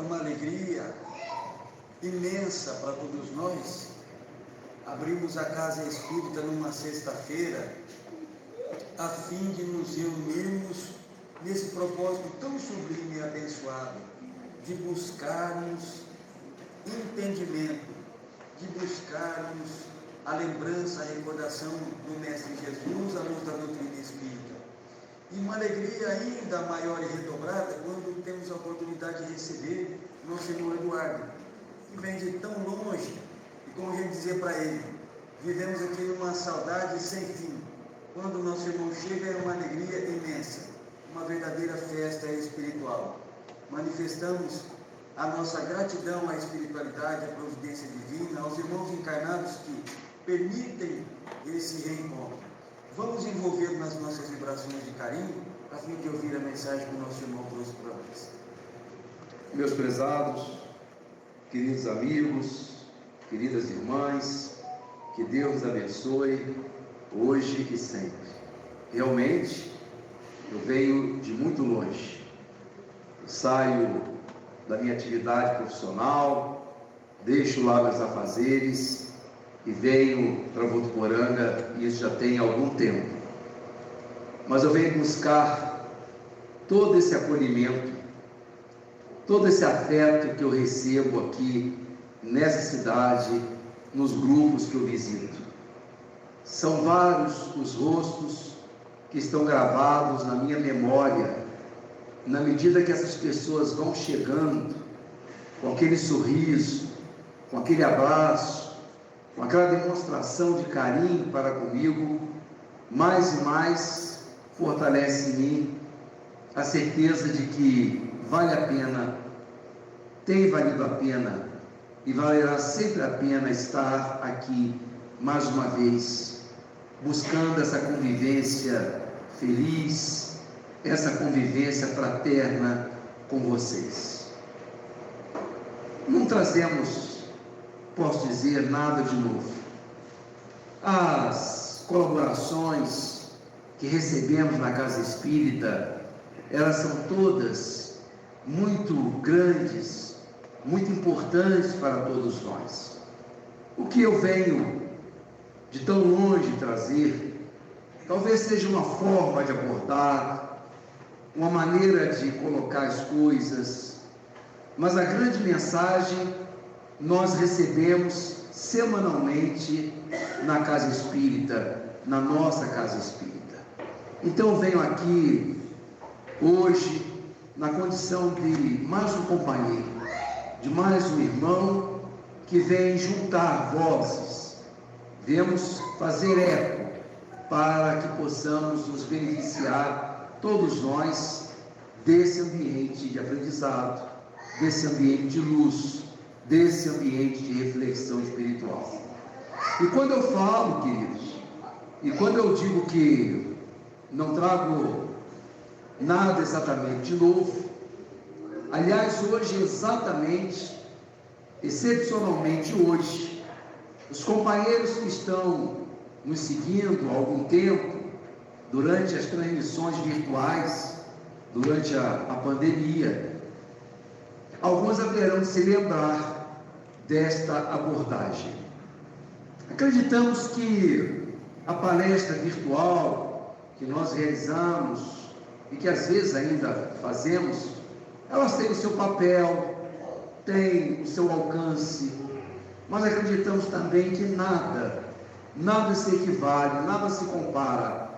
uma alegria imensa para todos nós abrimos a Casa Espírita numa sexta-feira a fim de nos reunirmos nesse propósito tão sublime e abençoado de buscarmos entendimento, de buscarmos a lembrança, a recordação do Mestre Jesus, a luz da doutrina espírita. E uma alegria ainda maior e redobrada quando temos a oportunidade de receber nosso irmão Eduardo, que vem de tão longe, e como a gente dizer para ele, vivemos aqui numa saudade sem fim. Quando o nosso irmão chega é uma alegria imensa, uma verdadeira festa espiritual. Manifestamos a nossa gratidão à espiritualidade, à providência divina, aos irmãos encarnados que permitem esse reencontro. Vamos envolver nas nossas vibrações de carinho, a fim de ouvir a mensagem que o nosso irmão trouxe para nós. Meus prezados, queridos amigos, queridas irmãs, que Deus nos abençoe hoje e sempre. Realmente, eu venho de muito longe. Eu saio da minha atividade profissional, deixo lá meus afazeres e venho para Votuporanga, e isso já tem algum tempo. Mas eu venho buscar todo esse acolhimento, todo esse afeto que eu recebo aqui nessa cidade, nos grupos que eu visito. São vários os rostos que estão gravados na minha memória, na medida que essas pessoas vão chegando, com aquele sorriso, com aquele abraço, com aquela demonstração de carinho para comigo, mais e mais fortalece em mim a certeza de que vale a pena, tem valido a pena e valerá sempre a pena estar aqui mais uma vez, buscando essa convivência feliz, essa convivência fraterna com vocês. Não trazemos, posso dizer, nada de novo. As colaborações que recebemos na Casa Espírita, elas são todas muito grandes, muito importantes para todos nós. O que eu venho de tão longe trazer, talvez seja uma forma de abordar, uma maneira de colocar as coisas, mas a grande mensagem nós recebemos semanalmente na Casa Espírita, na nossa Casa Espírita. Então eu venho aqui hoje na condição de mais um companheiro, de mais um irmão que vem juntar vozes, viemos fazer eco para que possamos nos beneficiar, todos nós, desse ambiente de aprendizado, desse ambiente de luz, desse ambiente de reflexão espiritual. E quando eu falo, queridos, e quando eu digo que não trago nada exatamente de novo, aliás, hoje exatamente, excepcionalmente hoje, os companheiros que estão nos seguindo há algum tempo, durante as transmissões virtuais, durante a pandemia, alguns haverão de se lembrar desta abordagem. Acreditamos que a palestra virtual que nós realizamos e que às vezes ainda fazemos, elas têm o seu papel, têm o seu alcance, mas acreditamos também que nada se equivale, nada se compara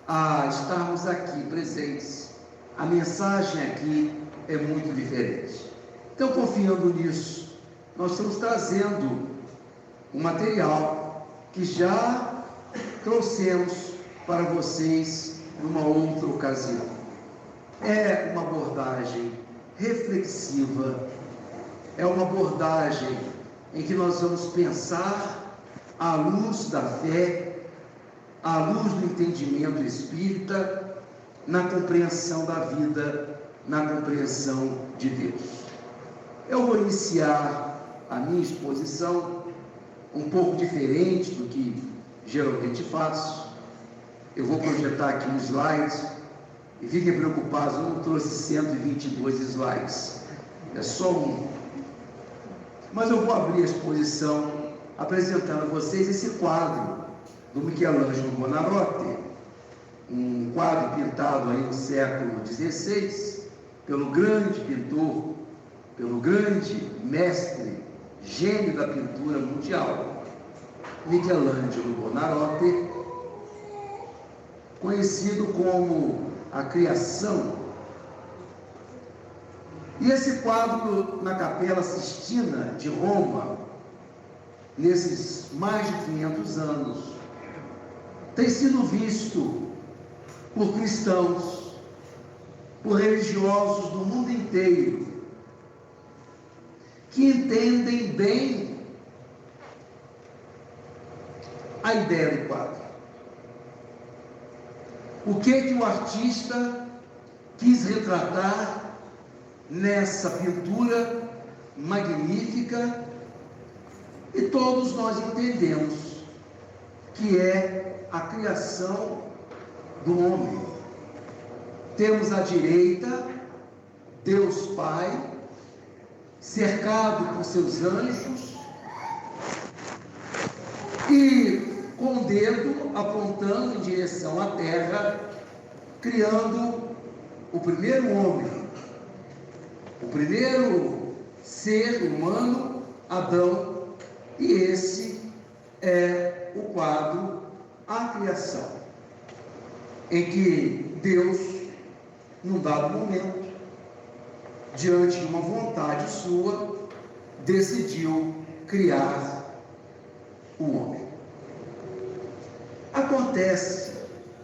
a estarmos aqui presentes. A mensagem aqui é muito diferente. Então, confiando nisso, nós estamos trazendo um material que já trouxemos para vocês numa outra ocasião. É uma abordagem reflexiva, é uma abordagem em que nós vamos pensar à luz da fé, à luz do entendimento espírita, na compreensão da vida, na compreensão de Deus. Eu vou iniciar a minha exposição um pouco diferente do que geralmente faço. Eu vou projetar aqui um slide, e fiquem preocupados, eu não trouxe 122 slides. é só um. Mas eu vou abrir a exposição apresentando a vocês esse quadro do Michelangelo Buonarroti, um quadro pintado aí no século XVI, pelo grande pintor, pelo grande mestre, gênio da pintura mundial, Michelangelo Buonarroti, conhecido como a Criação. E esse quadro na Capela Sistina de Roma, nesses mais de 500 anos, tem sido visto por cristãos, por religiosos do mundo inteiro, que entendem bem a ideia do quadro. O que o artista quis retratar nessa pintura magnífica, e todos nós entendemos que é a criação do homem. Temos à direita Deus Pai, cercado por seus anjos, e com o dedo apontando em direção à terra, criando o primeiro homem, o primeiro ser humano, Adão, e esse é o quadro A Criação, em que Deus, num dado momento, diante de uma vontade sua, decidiu criar o homem. Acontece,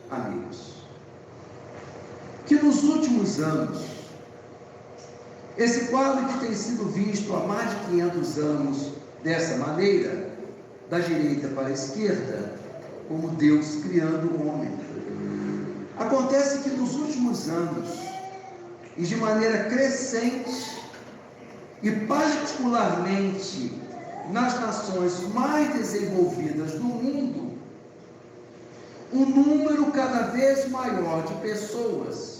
amigos, que nos últimos anos, esse quadro que tem sido visto há mais de 500 anos dessa maneira, da direita para a esquerda, como Deus criando o homem. Acontece que nos últimos anos, e de maneira crescente, e particularmente nas nações mais desenvolvidas do mundo, um número cada vez maior de pessoas,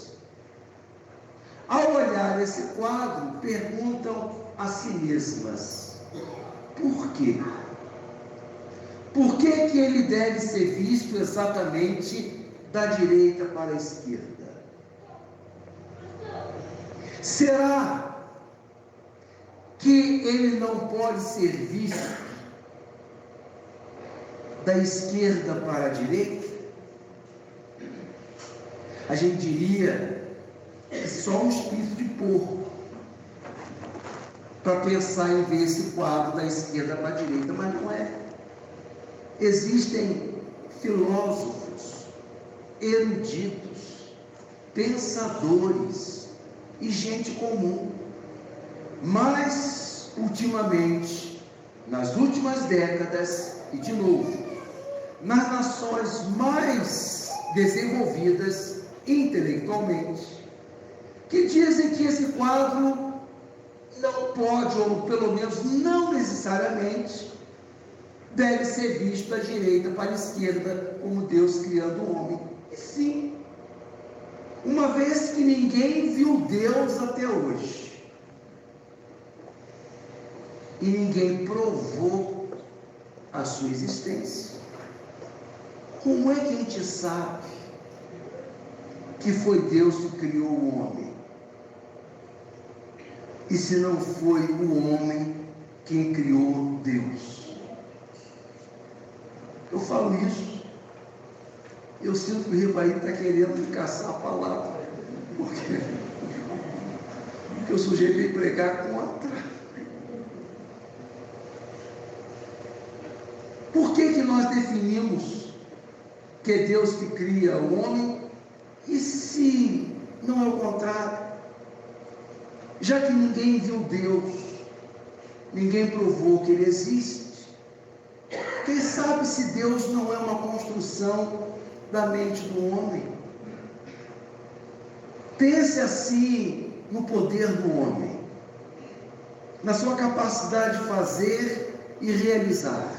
ao olhar esse quadro, perguntam a si mesmas: por quê? Por que ele deve ser visto exatamente da direita para a esquerda? Será que ele não pode ser visto da esquerda para a direita? A gente diria que só um espírito de porco para pensar em ver esse quadro da esquerda para a direita, mas não é. Existem filósofos, eruditos, pensadores e gente comum, mas ultimamente, nas últimas décadas, e de novo, nas nações mais desenvolvidas intelectualmente, que dizem que esse quadro não pode, ou pelo menos não necessariamente, deve ser visto da direita para a esquerda, como Deus criando o homem. E sim, uma vez que ninguém viu Deus até hoje, e ninguém provou a sua existência, como é que a gente sabe que foi Deus que criou o homem? E se não foi o homem quem criou Deus? Eu falo isso, eu sinto que o Ribaí está querendo me caçar a palavra, porque o sujeito veio pregar contra. Por que nós definimos que é Deus que cria o homem, e se não é o contrário? Já que ninguém viu Deus, ninguém provou que Ele existe, quem sabe se Deus não é uma construção da mente do homem? Pense assim no poder do homem, na sua capacidade de fazer e realizar.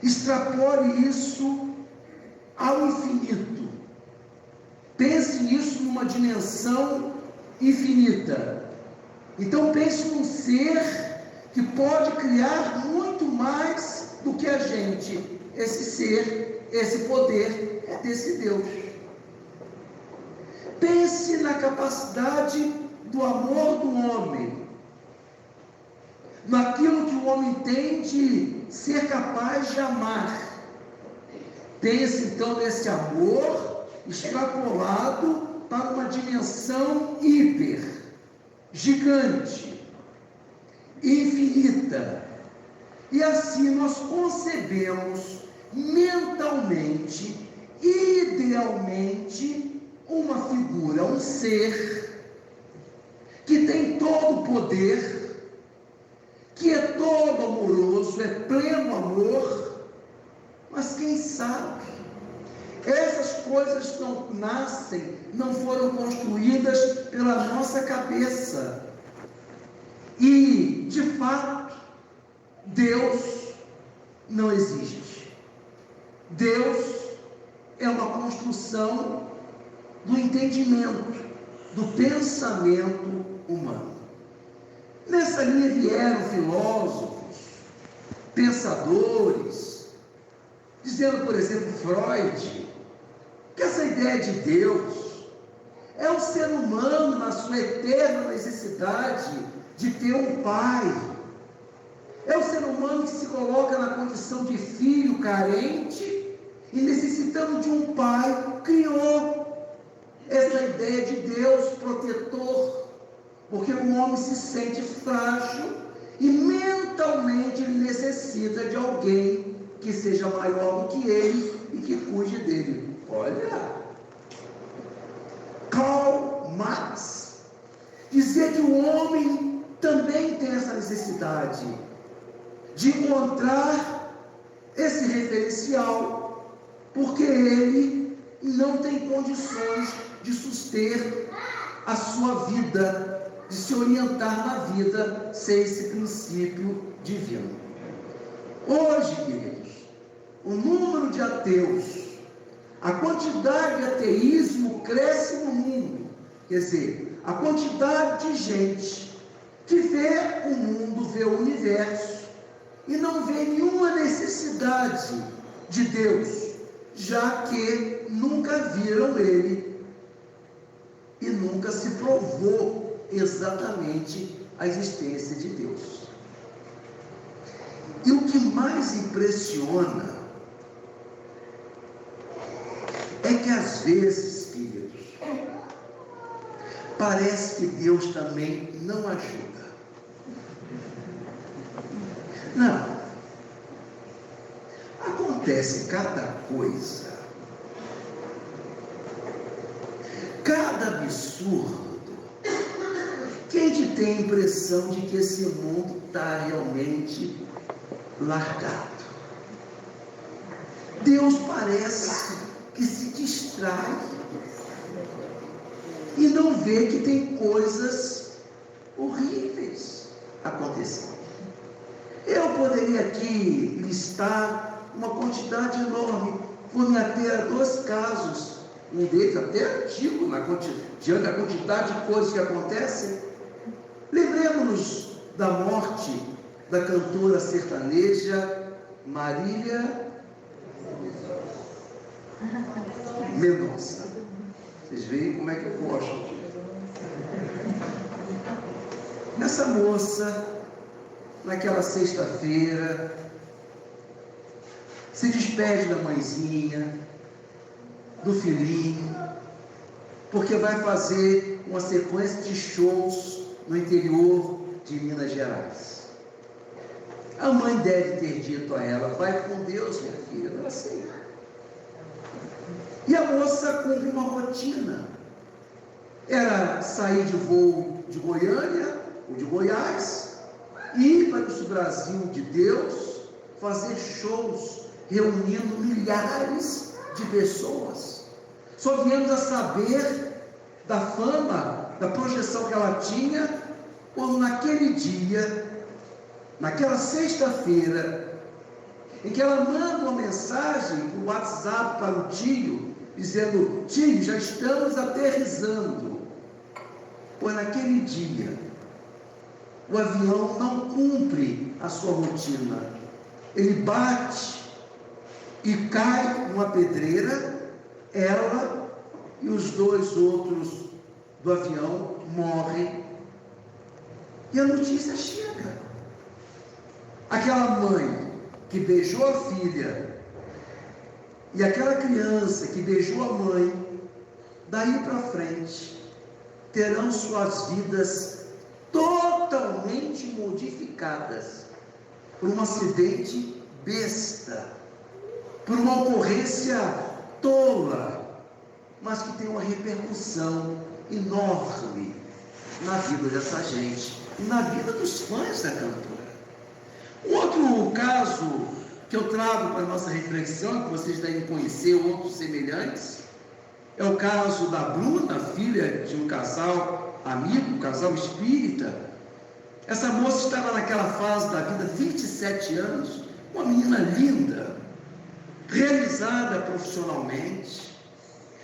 Extrapole isso ao infinito. Pense nisso numa dimensão infinita. Então pense num ser que pode criar muito mais do que a gente. Esse ser, esse poder é desse Deus. Pense na capacidade do amor do homem, naquilo que o homem tem de ser capaz de amar. Pense então nesse amor extrapolado para uma dimensão hiper, gigante, infinita. E assim nós concebemos mentalmente, idealmente, uma figura, um ser que tem todo o poder, que é todo amoroso, é pleno amor, mas quem sabe, essas coisas não nascem, não foram construídas pela nossa cabeça. E, de fato, Deus não existe. Deus é uma construção do entendimento, do pensamento humano. Nessa linha vieram filósofos, pensadores, dizendo, por exemplo, Freud, que essa ideia de Deus é o ser humano na sua eterna necessidade de ter um pai. É o ser humano que se coloca na condição de filho carente e necessitando de um pai, criou essa ideia de Deus protetor, porque o homem se sente frágil e mentalmente ele necessita de alguém que seja maior do que ele e que cuide dele. Olha, Karl Marx dizia que o homem também tem essa necessidade de encontrar esse referencial, porque ele não tem condições de suster a sua vida, de se orientar na vida sem esse princípio divino. Hoje, queridos, o número de ateus, a quantidade de ateísmo cresce no mundo. Quer dizer, a quantidade de gente que vê o mundo, vê o universo e não vê nenhuma necessidade de Deus, já que nunca viram ele e nunca se provou exatamente a existência de Deus. E o que mais impressiona é que às vezes, queridos, parece que Deus também não ajuda. Não. Acontece cada coisa, cada absurdo, que a gente tem a impressão de que esse mundo está realmente largado. Deus parece que se distrai e não vê que tem coisas horríveis acontecendo. Eu poderia aqui listar uma quantidade enorme, vou me ater a 2 casos, um deles até antigo, diante da quantidade de coisas que acontecem. Lembremos-nos da morte da cantora sertaneja Marília Mendonça. Vocês veem como é que eu gosto. Essa moça, naquela sexta-feira, se despede da mãezinha, do filhinho, porque vai fazer uma sequência de shows no interior de Minas Gerais. A mãe deve ter dito a ela: vai com Deus, minha filha, não sei. E a moça cumpre uma rotina. Era sair de voo de Goiânia ou de Goiás, ir para o Brasil de Deus, fazer shows, reunindo milhares de pessoas. Só viemos a saber da fama, da projeção que ela tinha, quando naquele dia, naquela sexta-feira, em que ela manda uma mensagem por WhatsApp para o tio, dizendo: tio, já estamos aterrissando. Foi naquele dia o avião não cumpre a sua rotina. Ele bate e cai numa pedreira, ela e os 2 outros do avião morrem. E a notícia chega. Aquela mãe que beijou a filha e aquela criança que beijou a mãe, daí para frente, terão suas vidas totalmente modificadas por um acidente besta, por uma ocorrência tola, mas que tem uma repercussão enorme na vida dessa gente e na vida dos fãs da cantora. Um outro caso que eu trago para a nossa reflexão, que vocês devem conhecer outros semelhantes, é o caso da Bruna, filha de um casal amigo, um casal espírita. Essa moça estava naquela fase da vida, 27 anos, uma menina linda, realizada profissionalmente,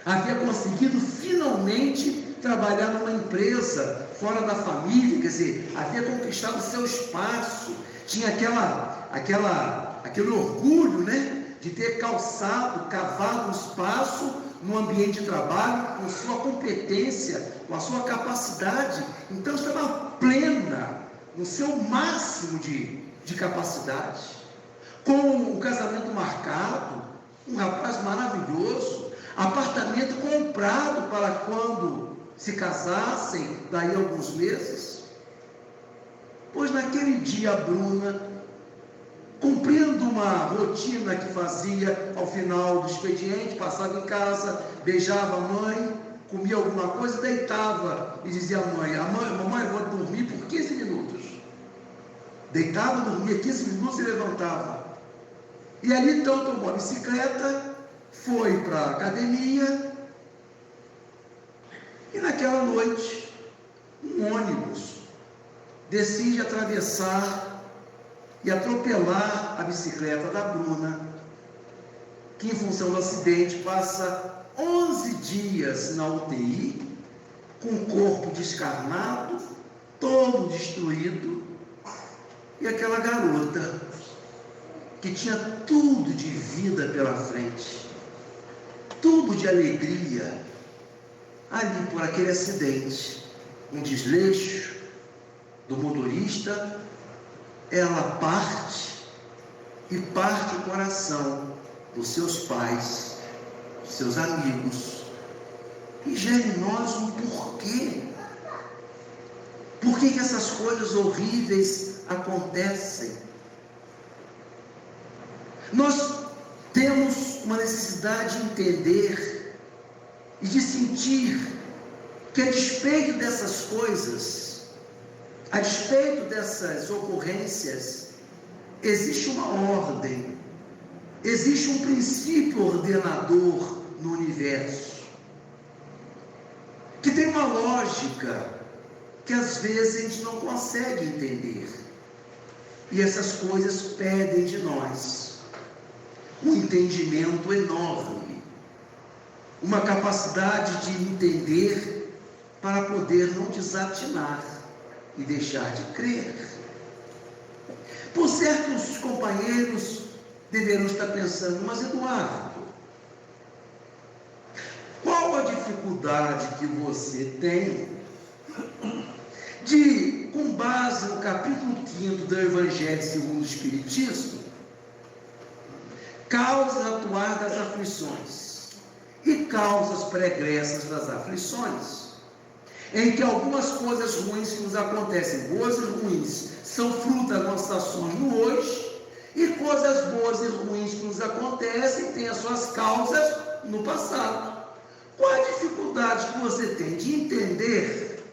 havia conseguido finalmente trabalhar numa empresa fora da família, quer dizer, havia conquistado seu espaço, tinha aquele orgulho, né, de ter cavado um espaço no ambiente de trabalho, com sua competência, com a sua capacidade. Então estava plena, no seu máximo de capacidade, com o casamento marcado, um rapaz maravilhoso, apartamento comprado para quando se casassem, daí a alguns meses. Pois naquele dia a Bruna, cumprindo uma rotina que fazia ao final do expediente, passava em casa, beijava a mãe, comia alguma coisa, deitava e dizia à mãe: mamãe, eu vou dormir por 15 minutos. Deitava, dormia 15 minutos e levantava. E ali então tomou a bicicleta, foi para a academia, e naquela noite, um ônibus decide atravessar e atropelar a bicicleta da Bruna, que em função do acidente passa 11 dias na UTI, com o corpo descarnado, todo destruído, e aquela garota, que tinha tudo de vida pela frente, tudo de alegria, ali por aquele acidente, um desleixo do motorista, ela parte o coração dos seus pais, dos seus amigos, e gera em nós um porquê. Por que essas coisas horríveis acontecem? Nós temos uma necessidade de entender e de sentir que, a despeito dessas coisas, a despeito dessas ocorrências, existe uma ordem, existe um princípio ordenador no universo, que tem uma lógica que às vezes a gente não consegue entender, e essas coisas pedem de nós um entendimento enorme, uma capacidade de entender para poder não desatinar e deixar de crer. Por certo, os companheiros deverão estar pensando: mas Eduardo, qual a dificuldade que você tem de, com base no capítulo 5 do Evangelho segundo o Espiritismo, causas atuais das aflições e causas pregressas das aflições, em que algumas coisas ruins que nos acontecem, boas e ruins, são fruto das nossas ações no hoje, e coisas boas e ruins que nos acontecem têm as suas causas no passado. Qual a dificuldade que você tem de entender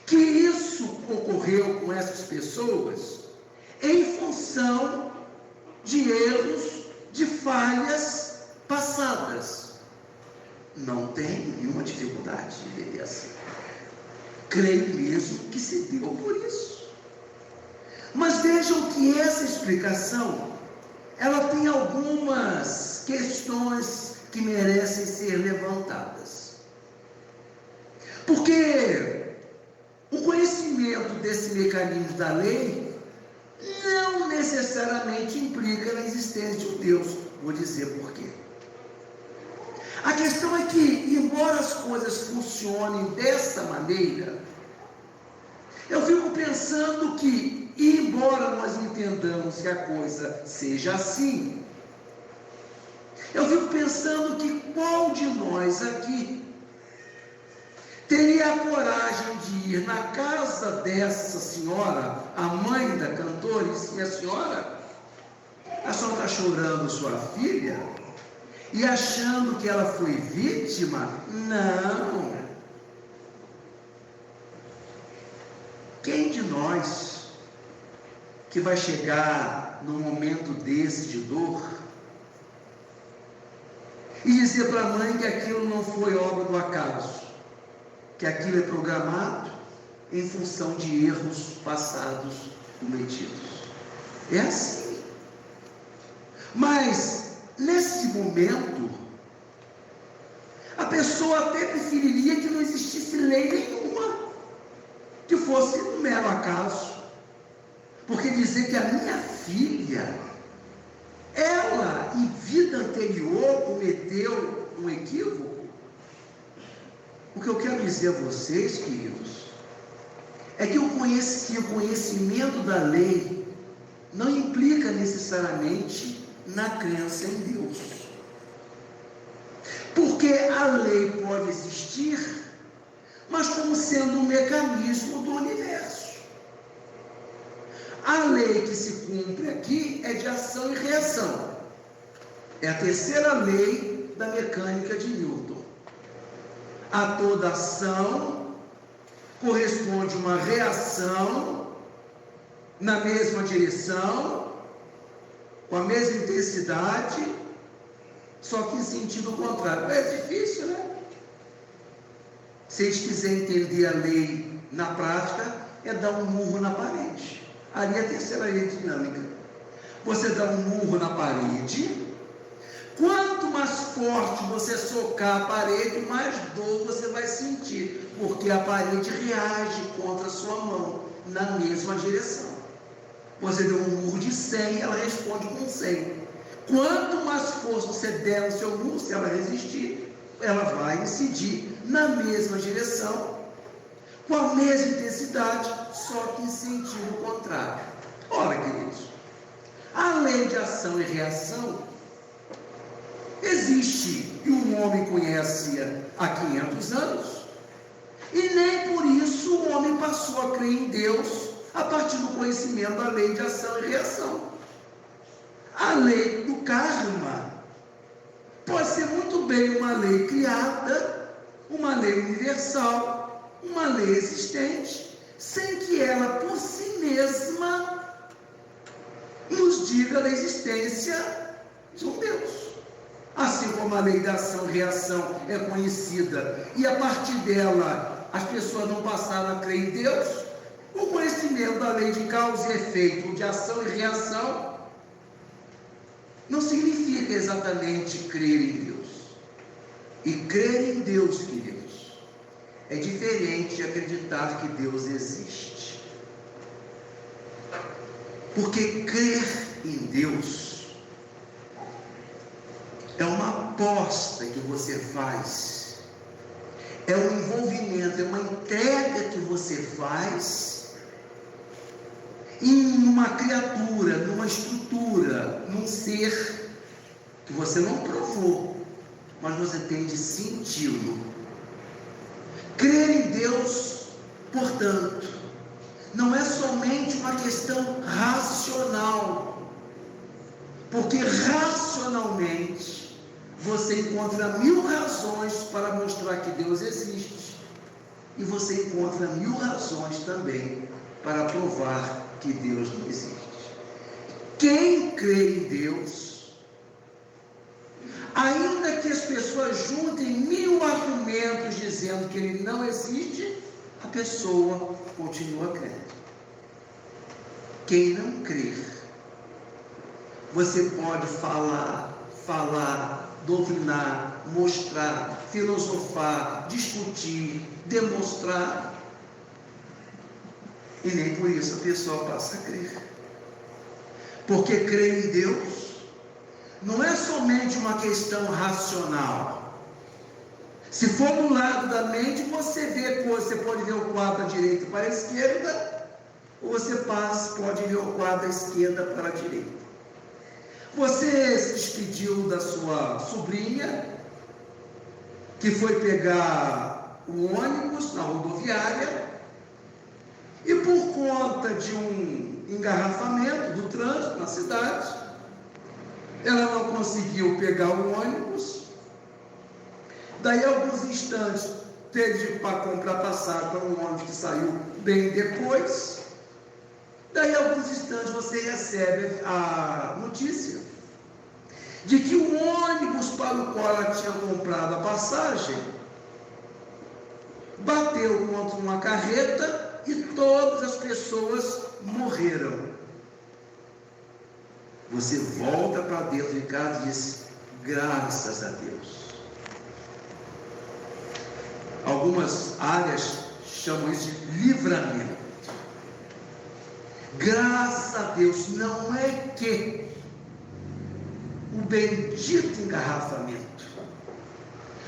que isso ocorreu com essas pessoas em função de erros, de falhas passadas? Não tem nenhuma dificuldade de ver assim. Creio mesmo que se deu por isso. Mas vejam que essa explicação, ela tem algumas questões que merecem ser levantadas. Porque o conhecimento desse mecanismo da lei não necessariamente implica na existência de um Deus. Vou dizer por quê. A questão é que, embora as coisas funcionem dessa maneira, eu fico pensando que, embora nós entendamos que a coisa seja assim, eu fico pensando que qual de nós aqui teria a coragem de ir na casa dessa senhora, a mãe da cantora, e disse: minha senhora, a senhora está chorando sua filha e achando que ela foi vítima? Não. Quem de nós que vai chegar num momento desse de dor e dizer para a mãe que aquilo não foi obra do acaso, que aquilo é programado em função de erros passados cometidos? É assim. Mas, nesse momento, a pessoa até preferiria que não existisse lei nenhuma, que fosse um mero acaso. Porque dizer que a minha filha, ela, em vida anterior, cometeu um equívoco, o que eu quero dizer a vocês, queridos, é que o conhecimento da lei não implica necessariamente na crença em Deus. Porque a lei pode existir, mas como sendo um mecanismo do universo. A lei que se cumpre aqui é de ação e reação. É a terceira lei da mecânica de Newton. A toda ação corresponde uma reação na mesma direção, com a mesma intensidade, só que em sentido contrário. É difícil, né? Se a gente quiser entender a lei na prática, é dar um murro na parede. Ali é a terceira lei dinâmica. Você dá um murro na parede, quanto mais forte você socar a parede, mais dor você vai sentir, porque a parede reage contra a sua mão, na mesma direção. Você deu um murro de 100, ela responde com 100. Quanto mais força você der no seu murro, se ela resistir, ela vai incidir na mesma direção, com a mesma intensidade, só que em sentido contrário. Ora, queridos, a lei de ação e reação existe, e o homem conhece há 500 anos, e nem por isso o homem passou a crer em Deus a partir do conhecimento da lei de ação e reação. A lei do karma pode ser muito bem uma lei criada, uma lei universal, uma lei existente, sem que ela por si mesma nos diga da existência de um Deus. Assim como a lei da ação e reação é conhecida, e a partir dela as pessoas não passaram a crer em Deus, o conhecimento da lei de causa e efeito, de ação e reação, não significa exatamente crer em Deus. E crer em Deus, queridos, é diferente de acreditar que Deus existe. Porque crer em Deus é uma aposta que você faz, é um envolvimento, é uma entrega que você faz em uma criatura, numa estrutura, num ser que você não provou, mas você tem de senti-lo. Crer em Deus, portanto, não é somente uma questão racional, porque racionalmente você encontra 1000 razões para mostrar que Deus existe, e você encontra 1000 razões também para provar que Deus não existe. Quem crê em Deus, ainda que as pessoas juntem 1000 argumentos dizendo que Ele não existe, a pessoa continua crendo. Quem não crer, você pode falar, doutrinar, mostrar, filosofar, discutir, demonstrar, E nem por isso a pessoa passa a crer. Porque crer em Deus não é somente uma questão racional. Se for do lado da mente, você pode ver o quadro da direita para a esquerda, ou você pode ver o quadro da esquerda para a direita. Você se despediu da sua sobrinha, que foi pegar o ônibus na rodoviária, e por conta de um engarrafamento do trânsito na cidade, ela não conseguiu pegar o ônibus. Daí, alguns instantes, teve para comprar passagem para um ônibus que saiu bem depois. Daí, alguns instantes, você recebe a notícia de que o ônibus para o qual ela tinha comprado a passagem bateu contra uma carreta e todas as pessoas morreram. Você volta para dentro de casa e diz: graças a Deus. Algumas áreas chamam isso de livramento. Graças a Deus. Não é que o bendito engarrafamento,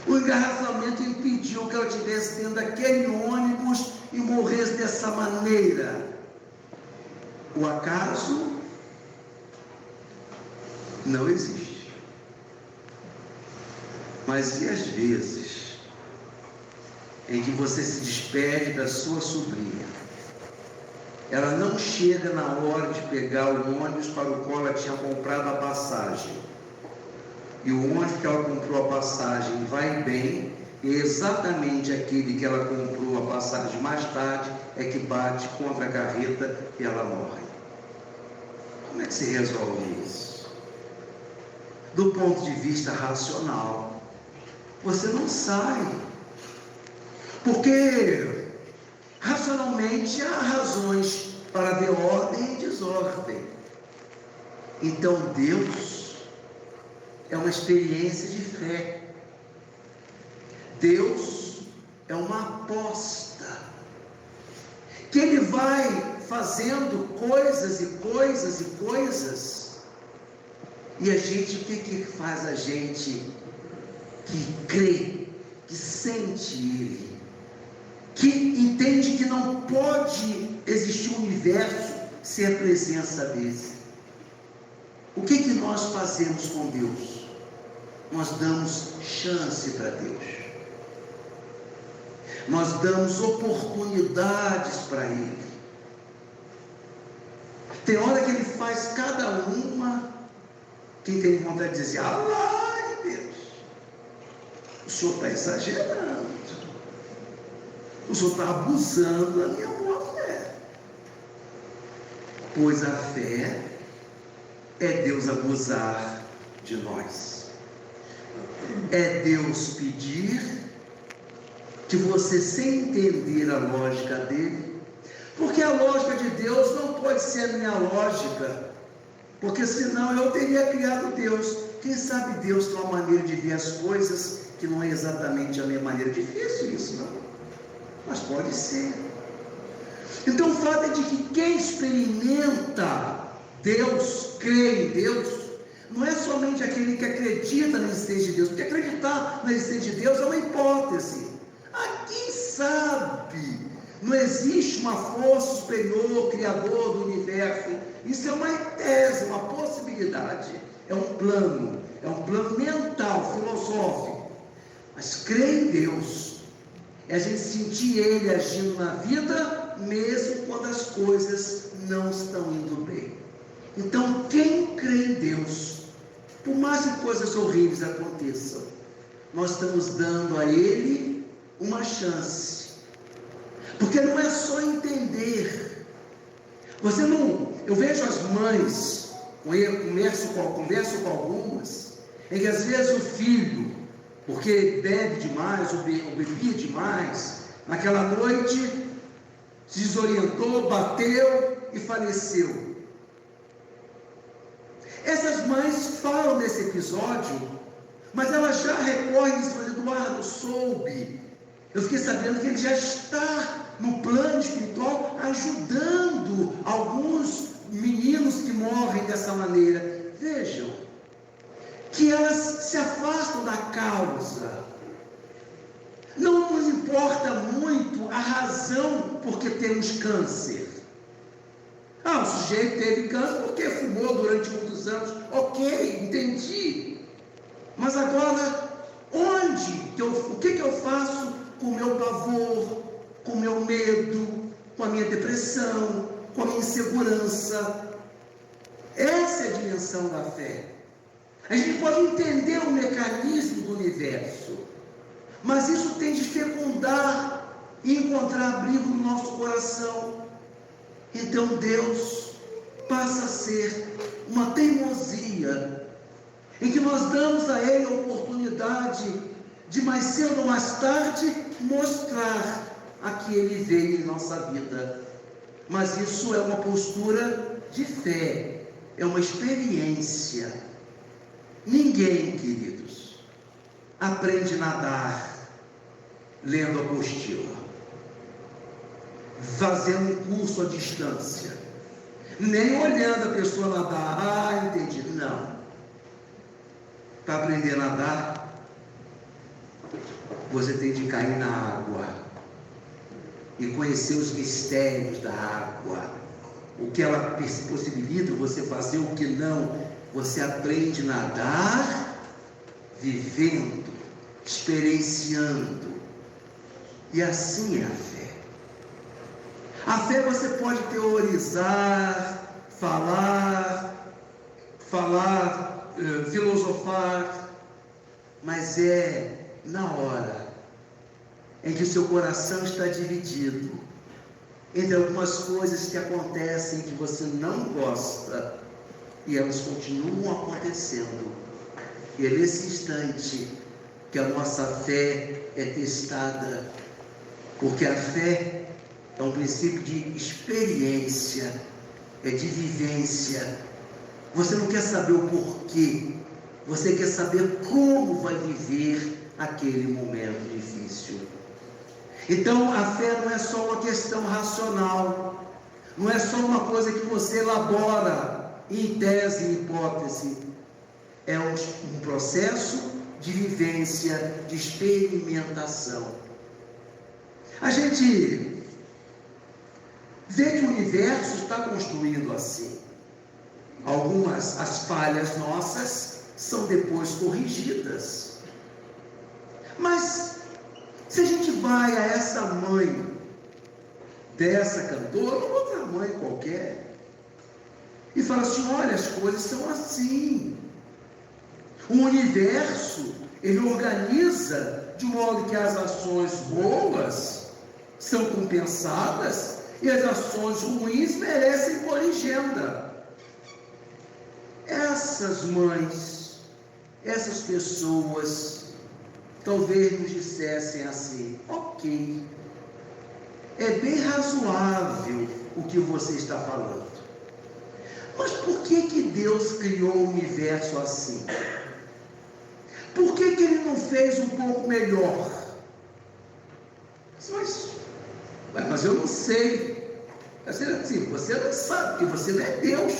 o engarrafamento impediu que ela estivesse dentro daquele ônibus e morresse dessa maneira. O acaso não existe. Mas e as vezes em que você se despede da sua sobrinha, ela não chega na hora de pegar o ônibus para o qual ela tinha comprado a passagem, e o ônibus que ela comprou a passagem vai bem, e exatamente aquele que ela comprou a passagem mais tarde é que bate contra a carreta e ela morre? Como é que se resolve isso? Do ponto de vista racional, você não sai, porque racionalmente há razões para ver ordem e desordem. Então Deus é uma experiência de fé. Deus é uma aposta, que Ele vai fazendo coisas e coisas e coisas, e a gente, o que faz a gente que crê, que sente Ele, que entende que não pode existir um universo sem a presença dele? O que nós fazemos com Deus? Nós damos chance para Deus, nós damos oportunidades para Ele. Tem hora que Ele faz cada uma, quem tem vontade de dizer: ai Deus, o Senhor está exagerando, o Senhor está abusando da minha boa fé. Pois a fé é Deus abusar de nós. É Deus pedir que você, sem entender a lógica dele, porque a lógica de Deus não pode ser a minha lógica, porque senão eu teria criado Deus. Quem sabe Deus tem uma maneira de ver as coisas que não é exatamente a minha maneira. Difícil isso, não? Mas pode ser. Então o fato é de que quem experimenta Deus, crê em Deus, não é somente aquele que acredita na existência de Deus, porque acreditar na existência de Deus é uma hipótese. Quem sabe não existe uma força superior, criador do universo? Isso é uma tese, uma possibilidade, é um plano mental, filosófico. Mas crer em Deus é a gente sentir Ele agindo na vida, mesmo quando as coisas não estão indo bem. Então, quem crê em Deus, por mais que coisas horríveis aconteçam, nós estamos dando a Ele uma chance, porque não é só entender. Eu vejo as mães, converso com algumas, em que às vezes o filho, porque bebe demais, ou bebia demais, naquela noite se desorientou, bateu e faleceu. Essas mães falam desse episódio, mas elas já recorrem e dizem: Eduardo, soube, eu fiquei sabendo que ele já está no plano espiritual ajudando que morrem dessa maneira, vejam, que elas se afastam da causa. Não nos importa muito a razão por que temos câncer. O sujeito teve câncer porque fumou durante muitos anos. Ok, entendi. Mas agora, o que eu faço com o meu pavor, com o meu medo, com a minha depressão, com a minha insegurança? Essa é a dimensão da fé. A gente pode entender o mecanismo do universo, mas isso tem de fecundar e encontrar abrigo no nosso coração. Então Deus passa a ser uma teimosia, em que nós damos a Ele a oportunidade de mais cedo ou mais tarde mostrar a que Ele veio em nossa vida. Mas isso é uma postura de fé, é uma experiência. Ninguém, queridos, aprende a nadar lendo a apostila, fazendo um curso à distância, nem olhando a pessoa nadar. Entendi. Não. Para aprender a nadar, você tem de cair na água e conhecer os mistérios da água, o que ela possibilita você fazer, o que não. Você aprende a nadar vivendo, experienciando. E assim é a fé. A fé você pode teorizar, falar, filosofar, mas é na hora em que o seu coração está dividido entre algumas coisas que acontecem que você não gosta, e elas continuam acontecendo. E é nesse instante que a nossa fé é testada, porque a fé é um princípio de experiência, é de vivência. Você não quer saber o porquê, você quer saber como vai viver aquele momento difícil. Então a fé não é só uma questão racional, não é só uma coisa que você elabora em tese e hipótese. É um processo de vivência, de experimentação. A gente vê que o universo está construído assim. As falhas nossas são depois corrigidas. Mas se a gente vai a essa mãe dessa cantora, ou outra mãe qualquer, e fala assim: olha, as coisas são assim. O universo, ele organiza de modo que as ações boas são compensadas e as ações ruins merecem corrigenda. Essas mães, essas pessoas, talvez nos dissessem assim: ok, é bem razoável o que você está falando. Mas por que Deus criou o universo assim? Por que Ele não fez um pouco melhor? Mas eu não sei. Assim, você não sabe, porque você não é Deus.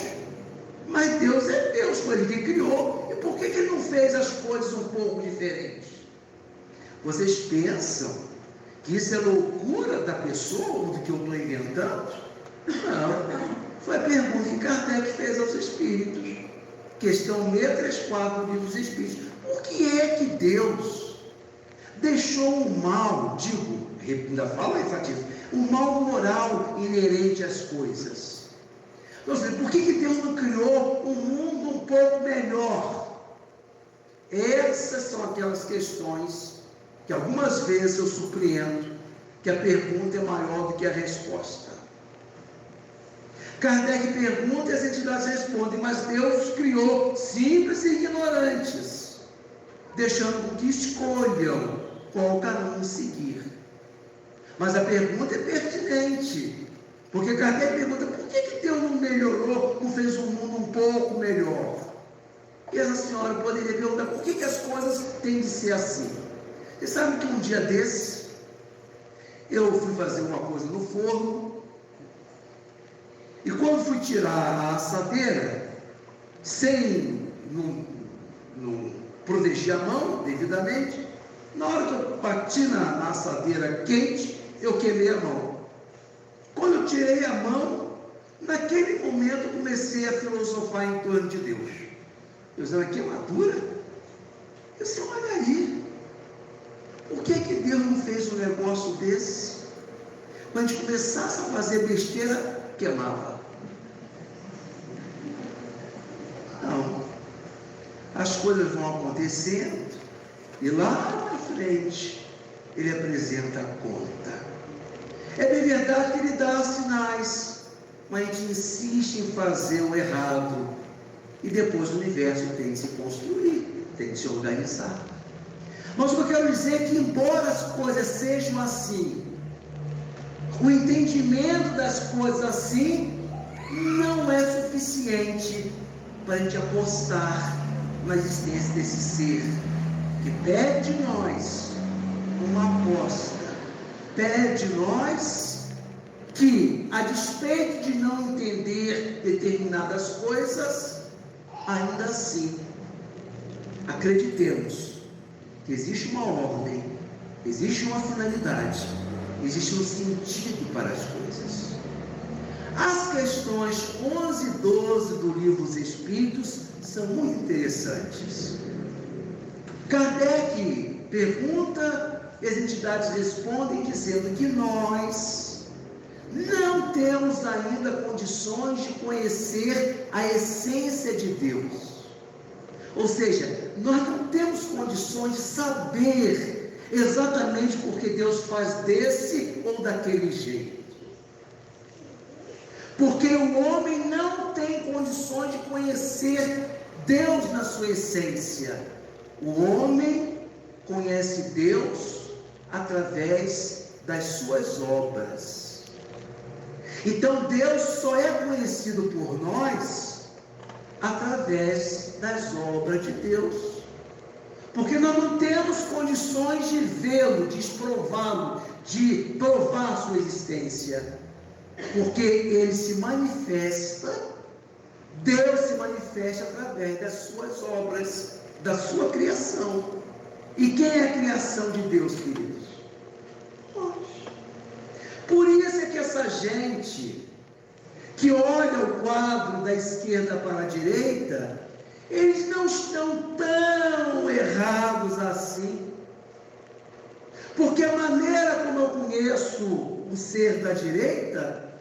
Mas Deus é Deus, foi Ele que criou. E por que Ele não fez as coisas um pouco diferentes? Vocês pensam que isso é loucura da pessoa, do que eu estou inventando? Não. Foi a pergunta que Kardec fez aos Espíritos. Questão 634 do Livro dos Espíritos. Por que é que Deus deixou o mal, ainda fala, enfatizo, o mal moral inerente às coisas? Então, por que Deus não criou um mundo um pouco melhor? Essas são aquelas questões que algumas vezes eu surpreendo que a pergunta é maior do que a resposta. Kardec pergunta e as entidades respondem: mas Deus os criou simples e ignorantes, deixando que escolham qual caminho seguir. Mas a pergunta é pertinente, porque Kardec pergunta: por que Deus não melhorou, não fez um mundo um pouco melhor? E essa senhora poderia perguntar: por que as coisas têm de ser assim? Você sabe que um dia desse, eu fui fazer uma coisa no forno, e quando fui tirar a assadeira, sem proteger a mão devidamente, na hora que eu bati na assadeira quente, eu queimei a mão. Quando eu tirei a mão, naquele momento eu comecei a filosofar em torno de Deus. Eu disse, uma queimadura? Eu disse, olha aí, por que Deus não fez um negócio desse? Quando a gente começasse a fazer besteira, queimava. Não. As coisas vão acontecendo e lá na frente ele apresenta a conta. É bem verdade que ele dá sinais, mas a gente insiste em fazer o errado e depois o universo tem que se construir, tem que se organizar. Mas o que eu quero dizer é que, embora as coisas sejam assim, o entendimento das coisas assim não é suficiente para a gente apostar na existência desse ser que pede de nós uma aposta, pede de nós que, a despeito de não entender determinadas coisas, ainda assim acreditemos que existe uma ordem, existe uma finalidade, existe um sentido para as coisas. As questões 11 e 12 do livro Os Espíritos são muito interessantes. Kardec pergunta, as entidades respondem dizendo que nós não temos ainda condições de conhecer a essência de Deus. Ou seja, nós não temos condições de saber exatamente porque Deus faz desse ou daquele jeito. Porque o homem não tem condições de conhecer Deus na sua essência. O homem conhece Deus através das suas obras. Então Deus só é conhecido por nós através das obras de Deus. Porque nós não temos condições de vê-lo, de prová-lo, de provar a sua existência. Porque ele se manifesta, Deus se manifesta através das suas obras, da sua criação. E quem é a criação de Deus, queridos? Nós. Por isso é que essa gente que olha o quadro da esquerda para a direita, eles não estão tão errados assim. Porque a maneira como eu conheço o ser da direita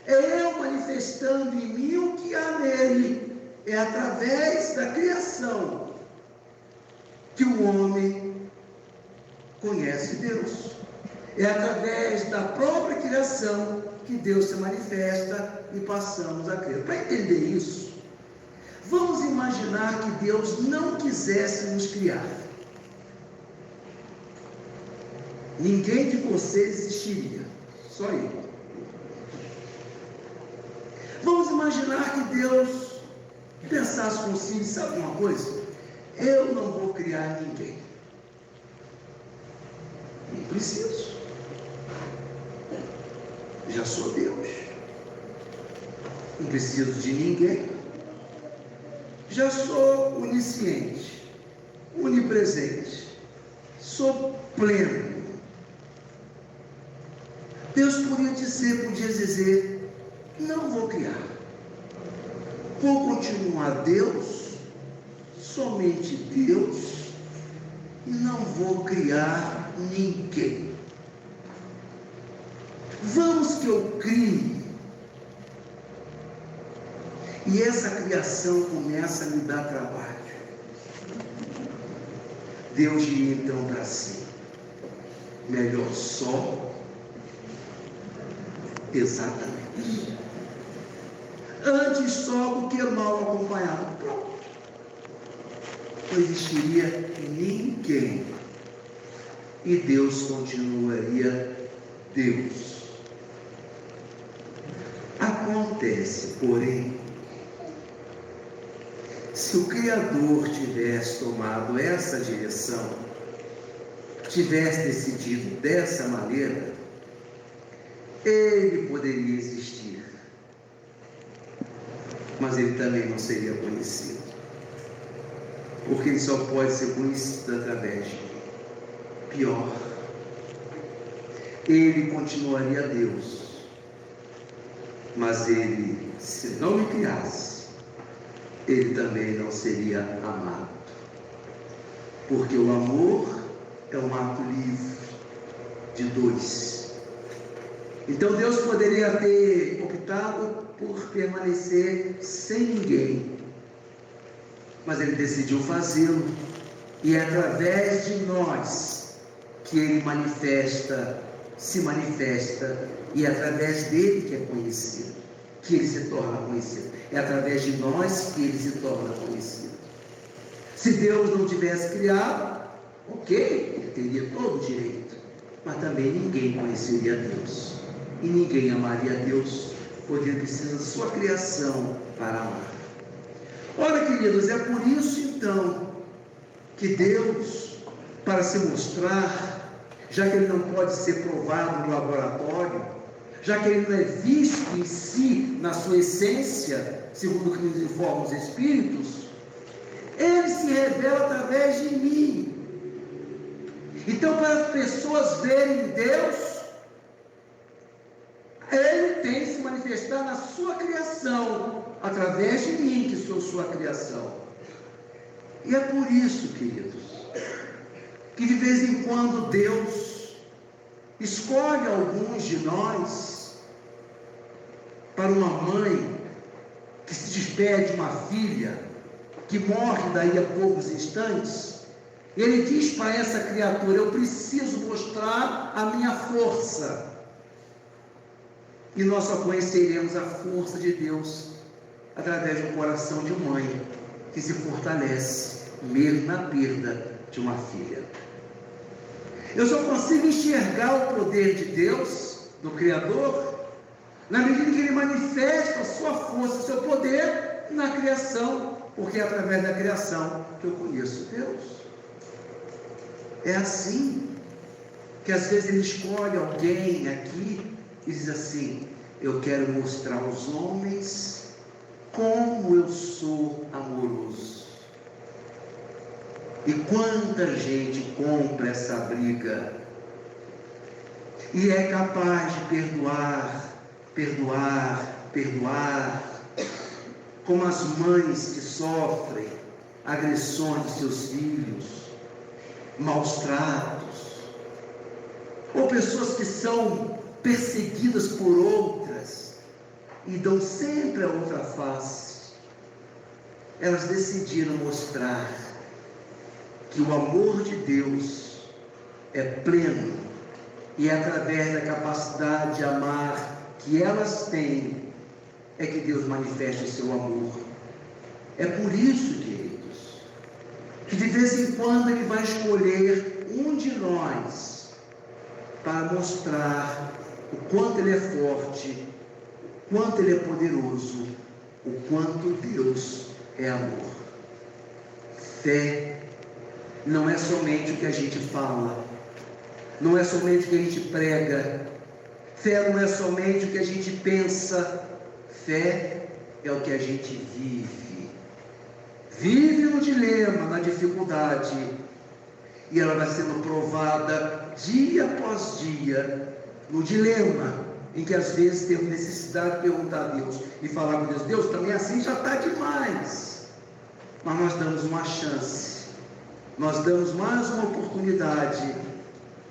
é eu manifestando em mim o que há nele. É através da criação que o homem conhece Deus. É através da própria criação que Deus se manifesta e passamos a crer. Para entender isso, vamos imaginar que Deus não quisesse nos criar. Ninguém de vocês existiria, só eu. Vamos imaginar que Deus pensasse consigo, sabe uma coisa? Eu não vou criar ninguém. Não preciso. Já sou Deus. Não preciso de ninguém. Já sou onisciente, onipresente. Sou pleno. Deus podia dizer, não vou criar. Vou continuar Deus, somente Deus, e não vou criar ninguém. Vamos que eu crie. E essa criação começa a me dar trabalho. Deus diria então para si, melhor só, exatamente. Antes só do que mal acompanhado. Pronto. Não existiria ninguém. E Deus continuaria Deus. Acontece, porém, se o Criador tivesse tomado essa direção, tivesse decidido dessa maneira, ele poderia existir. mas ele também não seria conhecido, porque ele só pode ser conhecido através de mim. Pior, ele continuaria Deus, mas ele, se não me criasse, ele também não seria amado, porque o amor é um ato livre de dois. Então Deus poderia ter optado por permanecer sem ninguém, mas ele decidiu fazê-lo, e é através de nós que ele se manifesta, e é através dele que é conhecido, que ele se torna conhecido. É através de nós que ele se torna conhecido. Se Deus não tivesse criado, ok, ele teria todo o direito, mas também ninguém conheceria Deus, e ninguém amaria Deus, porque ele precisa da sua criação para amar. Ora, queridos, é por isso então que Deus, para se mostrar, já que ele não pode ser provado no laboratório, já que ele não é visto em si, na sua essência, segundo o que nos informam os Espíritos, ele se revela através de mim. Então, para as pessoas verem Deus, ele tem que se manifestar na sua criação, através de mim, que sou sua criação. E é por isso, queridos, que de vez em quando Deus escolhe alguns de nós para uma mãe que se despede de uma filha, que morre daí a poucos instantes. Ele diz para essa criatura: eu preciso mostrar a minha força. E nós só conheceremos a força de Deus através do coração de mãe, que se fortalece mesmo na perda de uma filha. Eu só consigo enxergar o poder de Deus, do Criador, na medida que ele manifesta a sua força, o seu poder na criação, porque é através da criação que eu conheço Deus. É assim que às vezes ele escolhe alguém aqui e diz assim: eu quero mostrar aos homens como eu sou amoroso. E quanta gente compra essa briga e é capaz de perdoar, como as mães que sofrem agressões de seus filhos, maus tratos, ou pessoas que são perseguidas por outras e dão sempre a outra face. Elas decidiram mostrar que o amor de Deus é pleno, e é através da capacidade de amar que elas têm é que Deus manifesta o seu amor. É por isso, queridos, que de vez em quando ele vai escolher um de nós para mostrar o quanto ele é forte, o quanto ele é poderoso, o quanto Deus é amor. Fé não é somente o que a gente fala, não é somente o que a gente prega, fé não é somente o que a gente pensa, fé é o que a gente vive no dilema, na dificuldade, e ela vai sendo provada dia após dia, no dilema, em que às vezes temos necessidade de perguntar a Deus e falar com Deus: Deus, também assim já está demais, mas nós damos uma chance, nós damos mais uma oportunidade,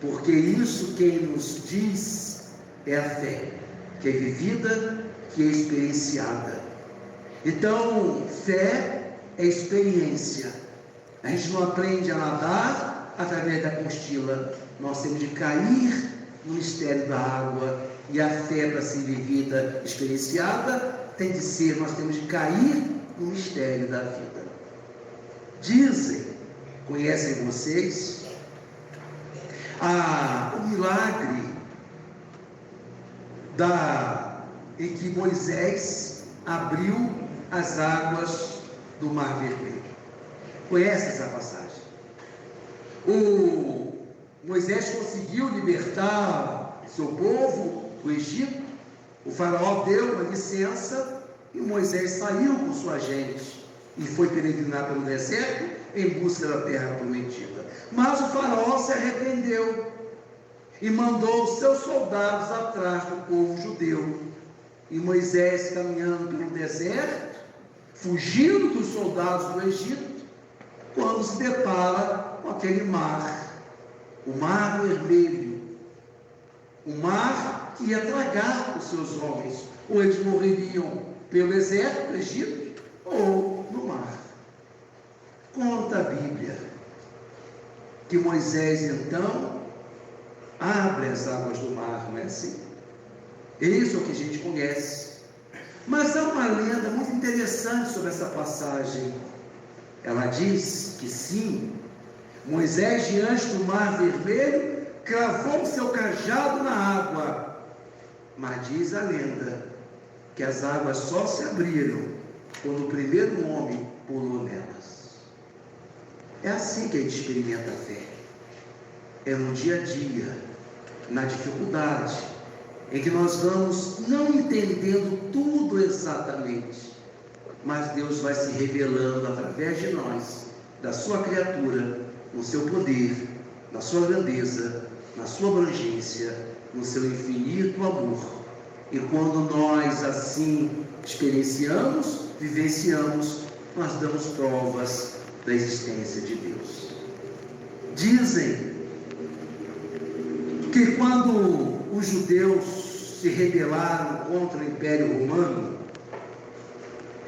porque isso quem nos diz é a fé, que é vivida, que é experienciada. Então, fé é experiência. A gente não aprende a nadar através da apostila, nós temos de cair no mistério da água, e a fé, para ser vivida, experienciada, tem de ser, nós temos de cair no mistério da vida. Conhecem vocês o milagre em que Moisés abriu as águas do Mar Vermelho? Conhece essa passagem? Moisés conseguiu libertar seu povo do Egito. O faraó deu uma licença E Moisés saiu com sua gente e foi peregrinar pelo deserto em busca da terra prometida. Mas o faraó se arrependeu e mandou os seus soldados atrás do povo judeu. E Moisés, caminhando pelo deserto, fugindo dos soldados do Egito, quando se depara com aquele mar, o mar vermelho, o mar que ia tragar os seus homens, ou eles morreriam pelo deserto do Egito, ou no mar. Conta a Bíblia que Moisés então abre as águas do mar, não é assim? Isso é o que a gente conhece. Mas há uma lenda muito interessante sobre essa passagem. Ela diz que sim, Moisés, diante do mar vermelho, cravou seu cajado na água. Mas diz a lenda que as águas só se abriram quando o primeiro homem pulou nelas. É assim que a gente experimenta a fé. É no dia a dia, na dificuldade, em que nós vamos não entendendo tudo exatamente, mas Deus vai se revelando através de nós, da sua criatura, no seu poder, na sua grandeza, na sua abrangência, no seu infinito amor. E quando nós assim experienciamos, vivenciamos, nós damos provas da existência de Deus. Dizem que quando os judeus se rebelaram contra o Império Romano,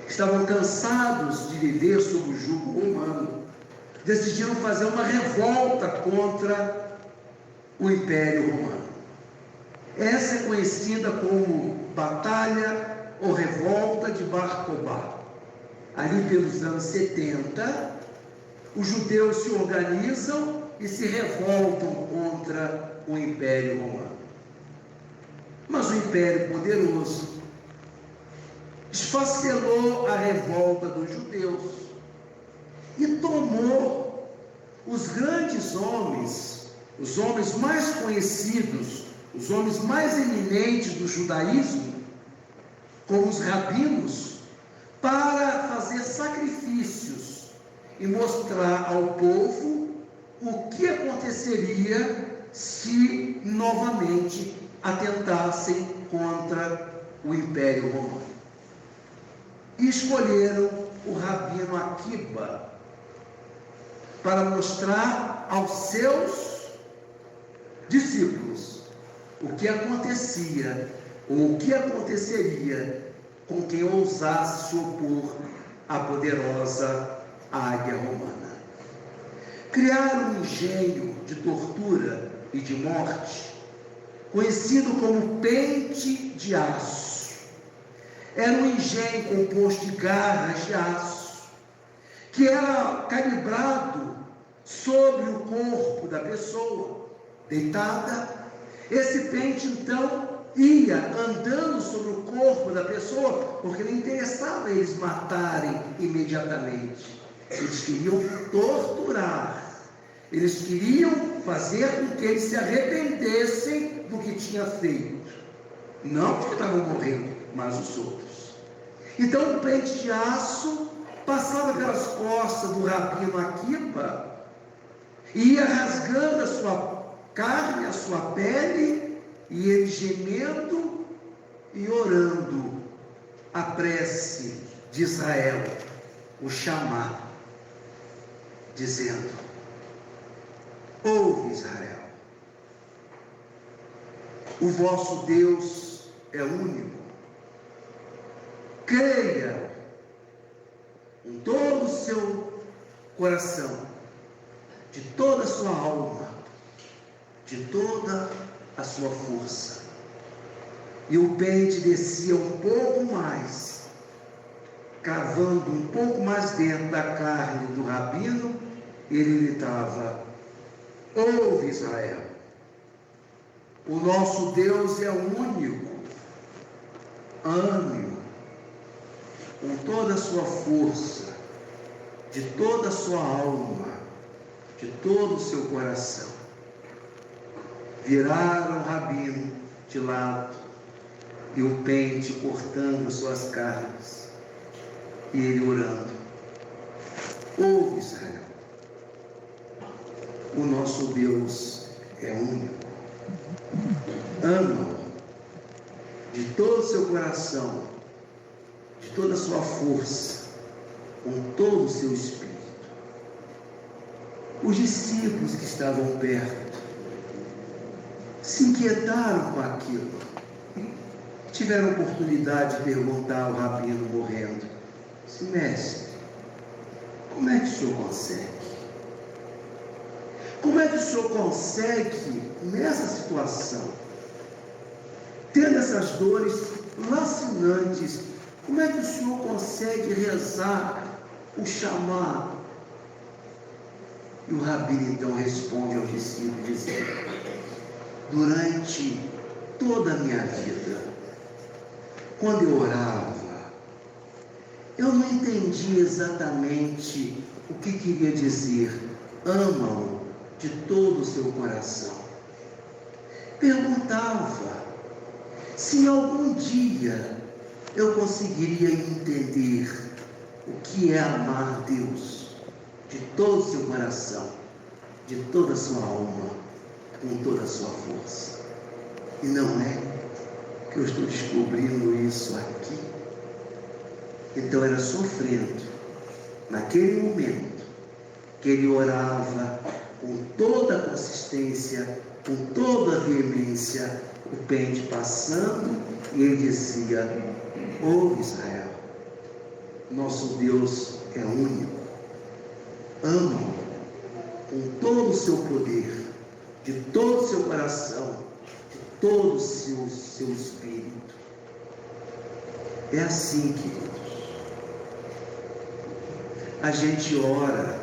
estavam cansados de viver sob o jugo romano, decidiram fazer uma revolta contra o Império Romano. Essa é conhecida como Batalha ou Revolta de Bar Kokhba. Ali pelos anos 70, os judeus se organizam e se revoltam contra o Império Romano. Mas o Império poderoso esfacelou a revolta dos judeus e tomou os grandes homens, os homens mais conhecidos, os homens mais eminentes do judaísmo, como os rabinos, para fazer sacrifícios e mostrar ao povo o que aconteceria se novamente atentassem contra o Império Romano. E escolheram o rabino Akiba para mostrar aos seus discípulos o que acontecia, ou o que aconteceria com quem ousasse se opor à poderosa águia romana. Criaram um engenho de tortura e de morte, conhecido como pente de aço. Era um engenho composto de garras de aço, que era calibrado sobre o corpo da pessoa, deitada. Esse pente, então, ia andando sobre o corpo da pessoa, porque não interessava eles matarem imediatamente. Eles queriam torturar. Eles queriam fazer com que eles se arrependessem do que tinha feito. Não porque estavam morrendo, mas os outros. Então o pente de aço passava pelas costas do rabino Akiba e ia rasgando a sua carne, a sua pele, e ele gemendo e orando a prece de Israel, o Chamá, dizendo: ouve, Israel, o vosso Deus é único. Creia com todo o seu coração, de toda a sua alma, de toda a sua força. E o pente descia um pouco mais, cavando um pouco mais dentro da carne do rabino, e ele gritava: ouve, Israel, o nosso Deus é único. Ame-o com toda a sua força, de toda a sua alma, de todo o seu coração. Viraram o rabino de lado e o pente cortando as suas carnes, e ele orando: ouve, Israel, o nosso Deus é único, ama-o de todo o seu coração, de toda a sua força, com todo o seu espírito. Os discípulos que estavam perto se inquietaram com aquilo. Tiveram oportunidade de perguntar ao rabino morrendo: mestre, como é que o senhor consegue? Como é que o senhor consegue, nessa situação, tendo essas dores lacinantes, como é que o senhor consegue rezar o chamar? E o rabino então responde ao discípulo dizendo: durante toda a minha vida, quando eu orava, eu não entendi exatamente o que queria dizer ama-o de todo o seu coração. Perguntava se algum dia eu conseguiria entender o que é amar Deus de todo o seu coração, de toda a sua alma, com toda a sua força. E não é que eu estou descobrindo isso aqui. Então era sofrendo, naquele momento, que ele orava com toda a consistência, com toda a veemência, o pente passando, e ele dizia: ouve, Israel, nosso Deus é único, ama-o com todo o seu poder, de todo o seu coração, de todo o seu espírito. É assim, queridos. A gente ora,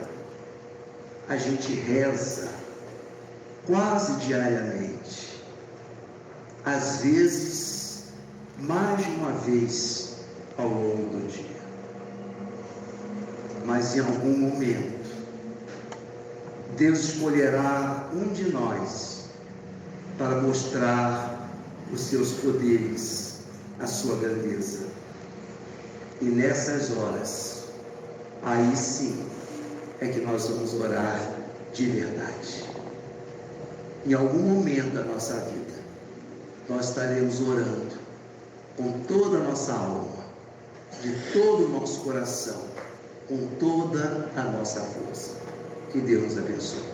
a gente reza quase diariamente, às vezes mais de uma vez ao longo do dia. Mas em algum momento Deus escolherá um de nós para mostrar os seus poderes, a sua grandeza. E nessas horas, aí sim é que nós vamos orar de verdade. Em algum momento da nossa vida, nós estaremos orando com toda a nossa alma, de todo o nosso coração, com toda a nossa força. Que Deus nos abençoe.